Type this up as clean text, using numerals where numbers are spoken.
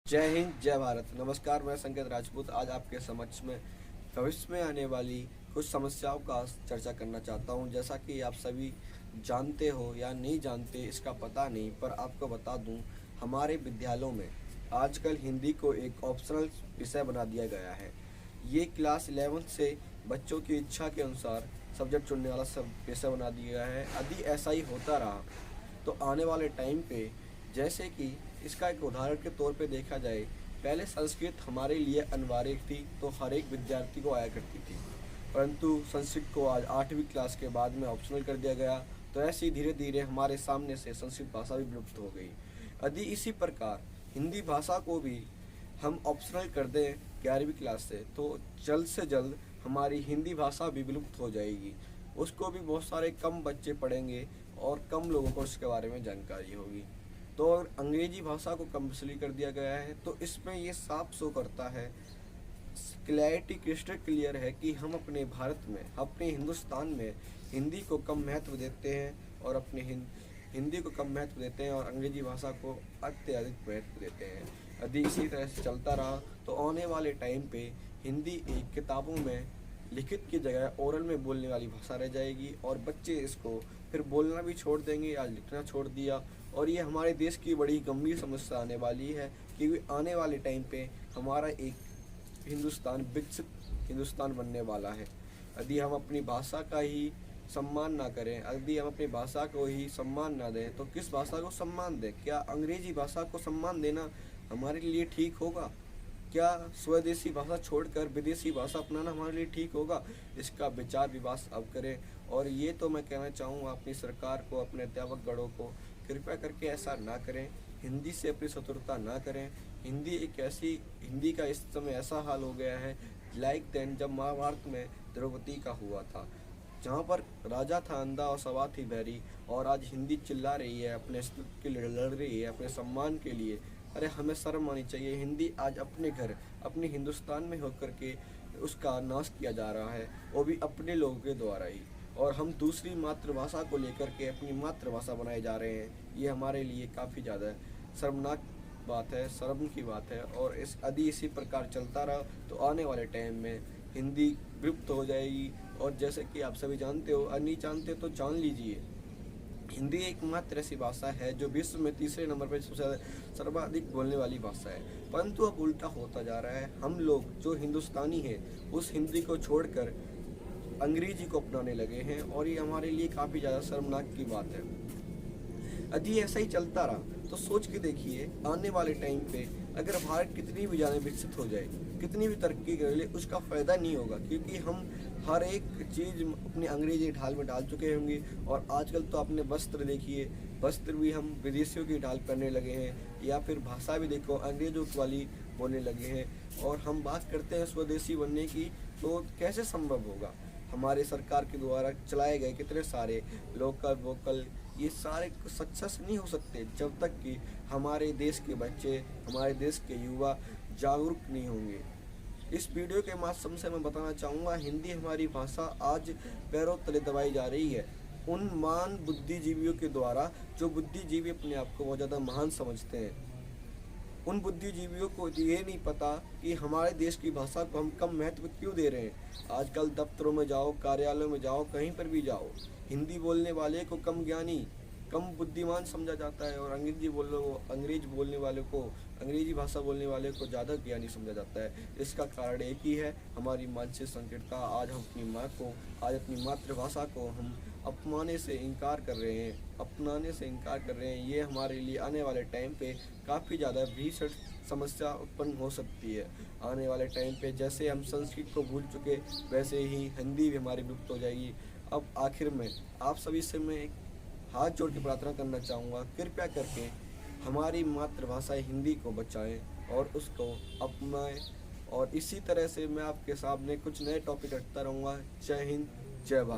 जय हिंद जय भारत। नमस्कार, मैं संकेत राजपूत आज आपके समक्ष में भविष्य में आने वाली कुछ समस्याओं का चर्चा करना चाहता हूं। जैसा कि आप सभी जानते हो या नहीं जानते इसका पता नहीं, पर आपको बता दूं, हमारे विद्यालयों में आजकल हिंदी को एक ऑप्शनल विषय बना दिया गया है। ये क्लास 11th से बच्चों की इच्छा के अनुसार सब्जेक्ट चुनने वाला सब विषय बना दिया गया है। यदि ऐसा ही होता रहा तो आने वाले टाइम पे, जैसे कि इसका एक उदाहरण के तौर पे देखा जाए, पहले संस्कृत हमारे लिए अनिवार्य थी तो हर एक विद्यार्थी को आया करती थी, परंतु संस्कृत को आज 8वीं क्लास के बाद में ऑप्शनल कर दिया गया। तो ऐसे ही धीरे धीरे हमारे सामने से संस्कृत भाषा भी विलुप्त हो गई। यदि इसी प्रकार हिंदी भाषा को भी हम ऑप्शनल कर दें 11वीं क्लास से, तो जल्द से जल्द हमारी हिंदी भाषा भी विलुप्त हो जाएगी। उसको भी बहुत सारे कम बच्चे पढ़ेंगे और कम लोगों को उसके बारे में जानकारी होगी। तो अगर अंग्रेजी भाषा को कंपल्सरी कर दिया गया है तो इसमें ये साफ शो करता है, क्लैरिटी क्रिस्टल क्लियर है कि हम अपने भारत में, अपने हिंदुस्तान में हिंदी को कम महत्व देते हैं और अपने हिंदी को कम महत्व देते हैं और अंग्रेजी भाषा को अत्यधिक महत्व देते हैं। यदि इसी तरह से चलता रहा तो आने वाले टाइम पे हिंदी एक किताबों में लिखित की जगह ओरल में बोलने वाली भाषा रह जाएगी और बच्चे इसको फिर बोलना भी छोड़ देंगे या लिखना छोड़ दिया। और ये हमारे देश की बड़ी गंभीर समस्या आने वाली है, क्योंकि आने वाले टाइम पे हमारा एक हिंदुस्तान विकसित हिंदुस्तान बनने वाला है। यदि हम अपनी भाषा का ही सम्मान ना करें, यदि हम अपनी भाषा को ही सम्मान ना दें, तो किस भाषा को सम्मान दें? क्या अंग्रेजी भाषा को सम्मान देना हमारे लिए ठीक होगा? क्या स्वदेशी भाषा छोड़कर विदेशी भाषा अपनाना हमारे लिए ठीक होगा? इसका विचार विमर्श अब करें। और ये तो मैं कहना चाहूँगा अपनी सरकार को, अपने अध्यापक गणों को, कृपया करके ऐसा ना करें, हिंदी से अपनी शत्रुता ना करें। हिंदी का इस समय ऐसा हाल हो गया है लाइक देन जब महाभारत में द्रौपदी का हुआ था, जहाँ पर राजा था अंधा और सभा थी बहरी, और आज हिंदी चिल्ला रही है, अपने अस्तित्व के लिए लड़ रही है, अपने सम्मान के लिए। अरे हमें शर्म आनी चाहिए। हिंदी आज अपने घर, अपने हिंदुस्तान में होकर के उसका नाश किया जा रहा है, वो भी अपने लोगों के द्वारा ही, और हम दूसरी मातृभाषा को लेकर के अपनी मातृभाषा बनाए जा रहे हैं। ये हमारे लिए काफ़ी ज़्यादा शर्मनाक बात है, शर्म की बात है। और यदि इसी प्रकार चलता रहा तो आने वाले टाइम में हिंदी विलुप्त हो जाएगी। और जैसे कि आप सभी जानते हो, और नहीं जानते तो जान लीजिए, हिंदी एकमात्र ऐसी भाषा है जो विश्व में तीसरे नंबर पर सबसे सर्वाधिक बोलने वाली भाषा है। परंतु अब उल्टा होता जा रहा है। हम लोग जो हिंदुस्तानी हैं उस हिंदी को छोड़कर अंग्रेजी को अपनाने लगे हैं, और ये हमारे लिए काफ़ी ज़्यादा शर्मनाक की बात है। यदि ऐसा ही चलता रहा तो सोच के देखिए, आने वाले टाइम पे अगर भारत कितनी भी ज़्यादा विकसित हो जाए, कितनी भी तरक्की कर ले, उसका फ़ायदा नहीं होगा, क्योंकि हम हर एक चीज़ अपनी अंग्रेजी ढाल में डाल चुके होंगे। और आजकल तो आपने वस्त्र देखिए, वस्त्र भी हम विदेशियों की ढाल पहनने लगे हैं, या फिर भाषा भी देखो अंग्रेजों वाली बोलने लगे हैं। और हम बात करते हैं स्वदेशी बनने की, तो कैसे संभव होगा? हमारे सरकार के द्वारा चलाए गए कितने सारे लोकल वोकल, ये सारे सक्सेस नहीं हो सकते जब तक कि हमारे देश के बच्चे, हमारे देश के युवा जागरूक नहीं होंगे। इस वीडियो के माध्यम से मैं बताना चाहूँगा, हिंदी हमारी भाषा आज पैरों तले दबाई जा रही है उन महान बुद्धिजीवियों के द्वारा, जो बुद्धिजीवी अपने आप को बहुत ज़्यादा महान समझते हैं। उन बुद्धिजीवियों को ये नहीं पता कि हमारे देश की भाषा को हम कम महत्व क्यों दे रहे हैं। आजकल दफ्तरों में जाओ, कार्यालयों में जाओ, कहीं पर भी जाओ, हिंदी बोलने वाले को कम ज्ञानी, कम बुद्धिमान समझा जाता है, और अंग्रेजी बोलने वाले को, अंग्रेजी भाषा बोलने वाले को ज़्यादा ज्ञानी समझा जाता है। इसका कारण एक ही है, हमारी मानसिक संकीर्णता। आज हम अपनी माँ को, आज अपनी मातृभाषा को हम अपनाने से इनकार कर रहे हैं। ये हमारे लिए आने वाले टाइम पे काफ़ी ज़्यादा भीषण समस्या उत्पन्न हो सकती है। आने वाले टाइम पे जैसे हम संस्कृत को भूल चुके, वैसे ही हिंदी भी हमारी विलुप्त हो जाएगी। अब आखिर में आप सभी से मैं एक हाथ जोड़ के प्रार्थना करना चाहूँगा, कृपया करके हमारी मातृभाषा हिंदी को बचाएं और उसको अपनाएं। और इसी तरह से मैं आपके सामने कुछ नए टॉपिक रखता रहूँगा। जय हिंद, जय भारत।